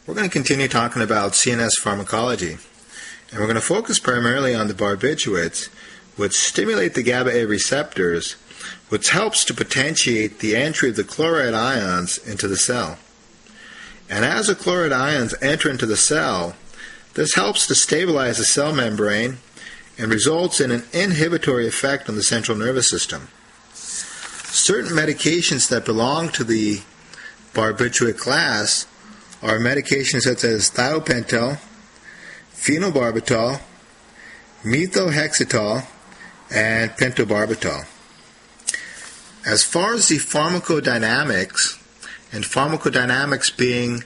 We're going to continue talking about CNS pharmacology, and we're going to focus primarily on the barbituates, which stimulate the GABA-A receptors, which helps to potentiate the entry of the chloride ions into the cell. And as the chloride ions enter into the cell, this helps to stabilize the cell membrane and results in an inhibitory effect on the central nervous system. Certain medications that belong to the barbituate class are medications such as thiopental, phenobarbital, methotrexate, and pentobarbital. As far as the pharmacodynamics, and pharmacodynamics being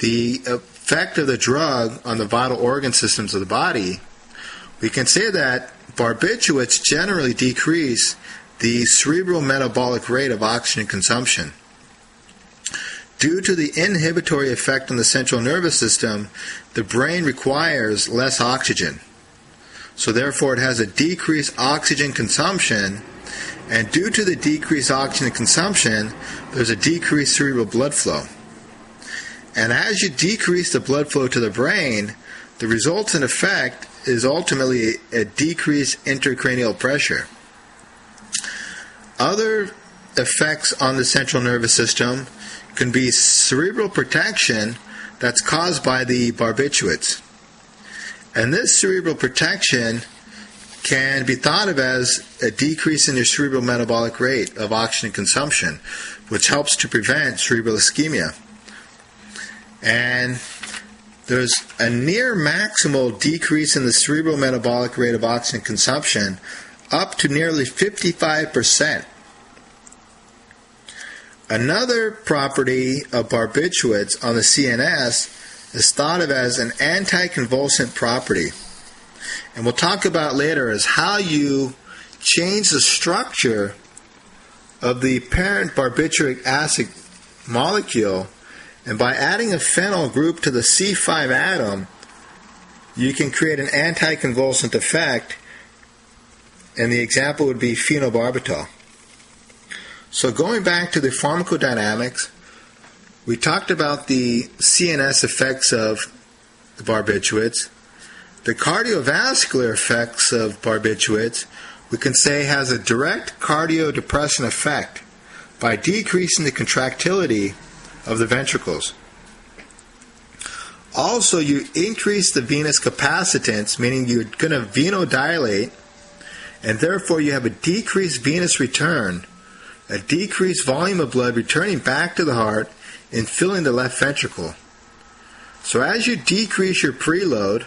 the effect of the drug on the vital organ systems of the body, we can say that barbituates generally decrease the cerebral metabolic rate of oxygen consumption. Due to the inhibitory effect on the central nervous system, the brain requires less oxygen. So therefore it has a decreased oxygen consumption, and due to the decreased oxygen consumption, there's a decreased cerebral blood flow. And as you decrease the blood flow to the brain, the resultant effect is ultimately a decreased intracranial pressure. Other effects on the central nervous system can be cerebral protection that's caused by the barbituates. And this cerebral protection can be thought of as a decrease in your cerebral metabolic rate of oxygen consumption, which helps to prevent cerebral ischemia. And there's a near maximal decrease in the cerebral metabolic rate of oxygen consumption up to nearly 55%. Another property of barbituates on the CNS is thought of as an anticonvulsant property. And we'll talk about later is how you change the structure of the parent barbituric acid molecule, and by adding a phenyl group to the C5 atom, you can create an anticonvulsant effect, and the example would be phenobarbital. So going back to the pharmacodynamics, we talked about the CNS effects of the barbituates. The cardiovascular effects of barbituates, we can say, has a direct cardiodepressant effect by decreasing the contractility of the ventricles. Also, you increase the venous capacitance, meaning you're going to venodilate, and therefore you have a decreased venous return, a decreased volume of blood returning back to the heart and filling the left ventricle. So as you decrease your preload,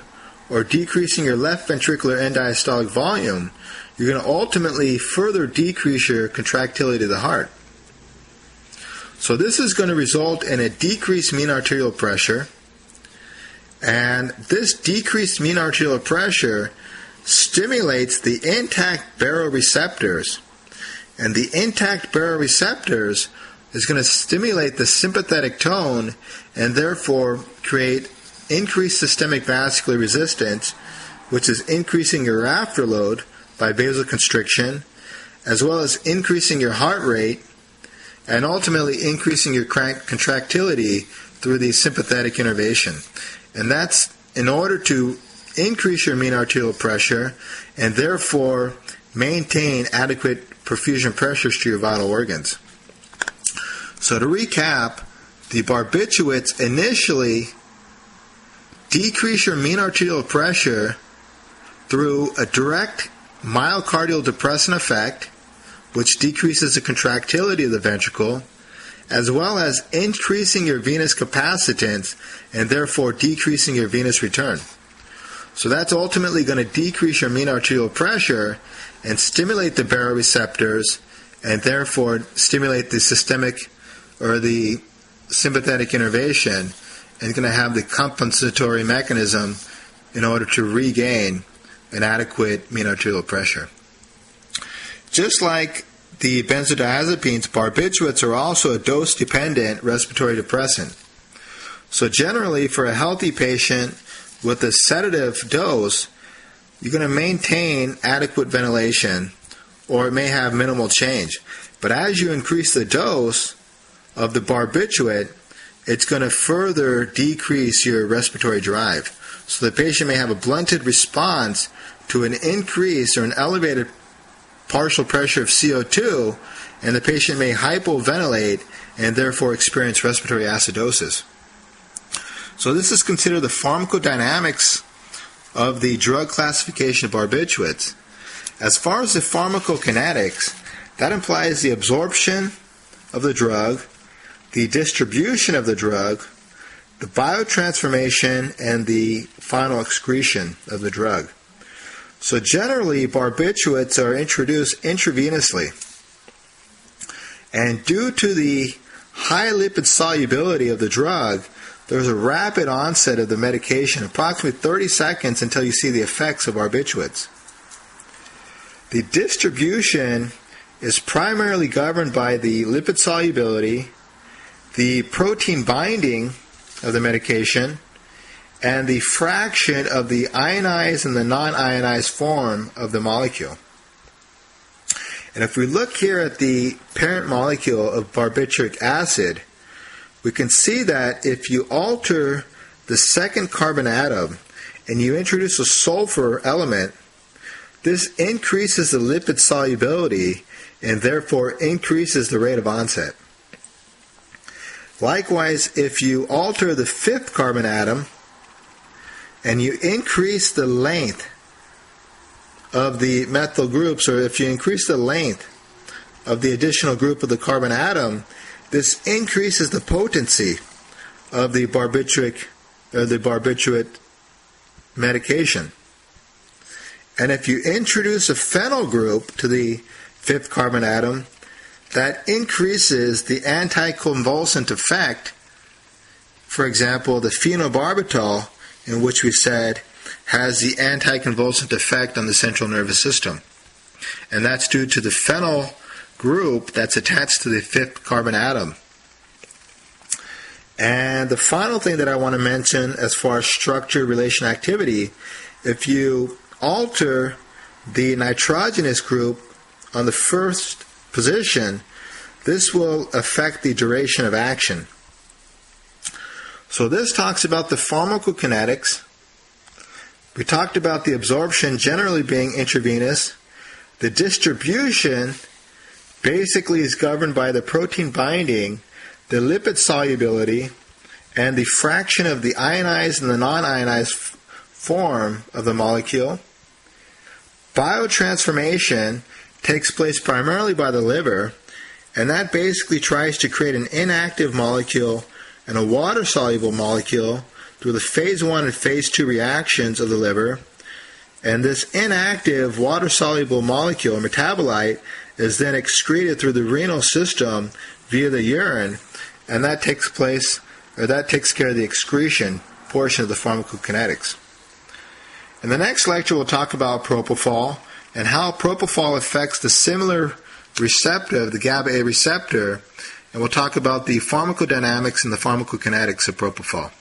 or decreasing your left ventricular end diastolic volume, you're going to ultimately further decrease your contractility of the heart. So this is going to result in a decreased mean arterial pressure, and this decreased mean arterial pressure stimulates the intact baroreceptors, and the intact baroreceptors is going to stimulate the sympathetic tone and therefore create increased systemic vascular resistance, which is increasing your afterload by vasoconstriction, as well as increasing your heart rate and ultimately increasing your contractility through the sympathetic innervation. And that's in order to increase your mean arterial pressure and therefore maintain adequate perfusion pressures to your vital organs. So to recap, the barbituates initially decrease your mean arterial pressure through a direct myocardial depressant effect, which decreases the contractility of the ventricle, as well as increasing your venous capacitance and therefore decreasing your venous return. So that's ultimately going to decrease your mean arterial pressure and stimulate the baroreceptors and therefore stimulate the systemic or the sympathetic innervation, and going to have the compensatory mechanism in order to regain an adequate mean arterial pressure. Just like the benzodiazepines, barbituates are also a dose-dependent respiratory depressant. So generally, for a healthy patient with a sedative dose, you're going to maintain adequate ventilation, or it may have minimal change. But as you increase the dose of the barbituate, it's going to further decrease your respiratory drive. So the patient may have a blunted response to an increase or an elevated partial pressure of CO2, and the patient may hypoventilate and therefore experience respiratory acidosis. So this is considered the pharmacodynamics of the drug classification of barbiturates. As far as the pharmacokinetics, that implies the absorption of the drug, the distribution of the drug, the biotransformation, and the final excretion of the drug. So generally, barbiturates are introduced intravenously. And due to the high lipid solubility of the drug, there's a rapid onset of the medication, approximately 30 seconds until you see the effects of barbiturates. The distribution is primarily governed by the lipid solubility, the protein binding of the medication, and the fraction of the ionized and the non-ionized form of the molecule. And if we look here at the parent molecule of barbituric acid, we can see that if you alter the second carbon atom and you introduce a sulfur element, this increases the lipid solubility and therefore increases the rate of onset. Likewise, if you alter the fifth carbon atom and you increase the length of the methyl groups, or if you increase the length of the additional group of the carbon atom, this increases the potency of the barbiturate medication. And if you introduce a phenyl group to the fifth carbon atom, that increases the anticonvulsant effect. For example, the phenobarbital, in which we said has the anticonvulsant effect on the central nervous system. And that's due to the phenyl group that's attached to the fifth carbon atom. And the final thing that I want to mention as far as structure, relation, activity, if you alter the nitrogenous group on the first position, this will affect the duration of action. So this talks about the pharmacokinetics. We talked about the absorption generally being intravenous. The distribution basically is governed by the protein binding, the lipid solubility, and the fraction of the ionized and the non-ionized form of the molecule. Biotransformation takes place primarily by the liver, and that basically tries to create an inactive molecule and a water-soluble molecule through the phase 1 and phase 2 reactions of the liver. And this inactive water-soluble molecule or metabolite is then excreted through the renal system via the urine, and that takes care of the excretion portion of the pharmacokinetics. In the next lecture, we'll talk about propofol and how propofol affects the similar receptor, the GABA A receptor, and we'll talk about the pharmacodynamics and the pharmacokinetics of propofol.